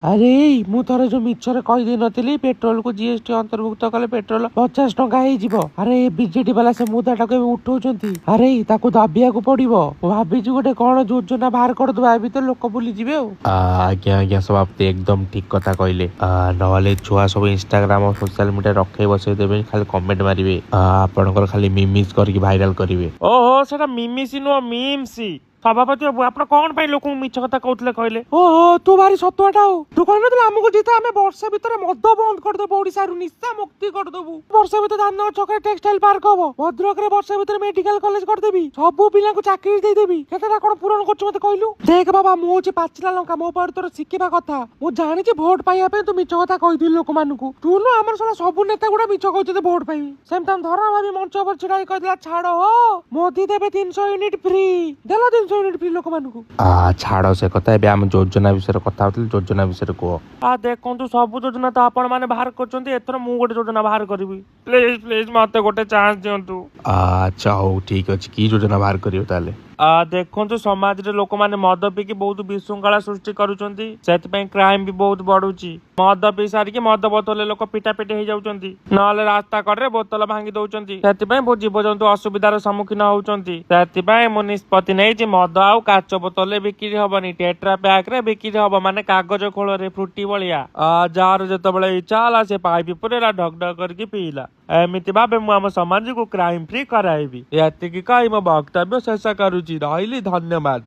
अरे मु थरे जो मिछरे कही दे नथिली पेट्रोल को जीएसटी अंतर्भुक्त कले पेट्रोल 50 टंका हे जीवो। अरे बीजेडी वाला से मुद्दा टाके उठौचंती। अरे ताको दाबिया को पड़िबो। भाबी छु गोटे कोन योजना बाहर कर दबा ए भीतर लोक बुली जिवे। आज्ञा आज्ञा सभापति एकदम ठीक कथा कहले। नहले छुआ सब इंस्टाग्राम और सोशल मीडिया रखे बसई देबे खाली कमेंट मारिबे आपनकर खाली मिमिस करके भाइराल करिवे। ओहो सेटा मिमिसी नो मीमसी। सभापति बाबू आप कौन लोक मिछ कथा कहते कहले। ओहो तू भारी सतुआटा हो। तू कहन आमको जीते आम वर्ष भीतर मद बंद करदेबू ओडिसा निशा मुक्ति करदेबू। वर्ष भीतर धान छक टेक्सटाइल पार्क हम भद्रक वर्ष भीतर मेडिकल कॉलेज करदेबी। सबू पिला को चाकरी देदेबी। केतेटा कोन पूरण करछ मते कहलु। देख बाबा मु होची पाचिला लंका मो पर तोर सिखिबा कथा। मु जानि जे वोट पाइया पे तू मिछ कथा कहि लोक मानकू। तू न हमर साला सब नेता गुडा मिछ कहते वोट पाई। सेम टाइम धरा भाभी मंच पर छिड़ाई कहला छाड़ो हो मोदी देबे 300 यूनिट फ्री देला 300 यूनिट फ्री लोक मानकू। छाड़ से कथा एबे हम योजना विषय कथा होतल योजना विषय को देखु सब योजना तो आपण माने बाहर करछन्ती एथर मु गोटे योजना बाहर करबी। प्लीज प्लीज मते गोटे चांस दियंतु। अच्छा हो ठीक अछि की योजना बाहर करियो ताले। देखु समाज रे लोक माने मद पीकी बहुत विशृंखला सृष्टि करूछन्ती सेति क्राइम भी बहुत बढ़ुची। मद पी सारिकी मद बोतल लोक पिटा पिटी हो जाउछन्ती नले रास्ता करे बोतल भांगी दउछन्ती सेति बहुत जीवजंतु असुविधार सम्मुखीन होउछन्ती। सेति मु निष्पत्ति नै जे मद आउ काच बोतल बिक्री हबनी टेट्रा पैक रे बिक्री हब माने कागज खोल रे फ्रुटी बलिया जार जतबेले इच्छा होला से पाइप पुरेला ढक ढक करके पीला। एमिति भाबे मु हम समाज को क्राइम फ्री कराइबी। एतिकी कहि मो वक्तव्य शेष करूची। रहिली धन्यवाद।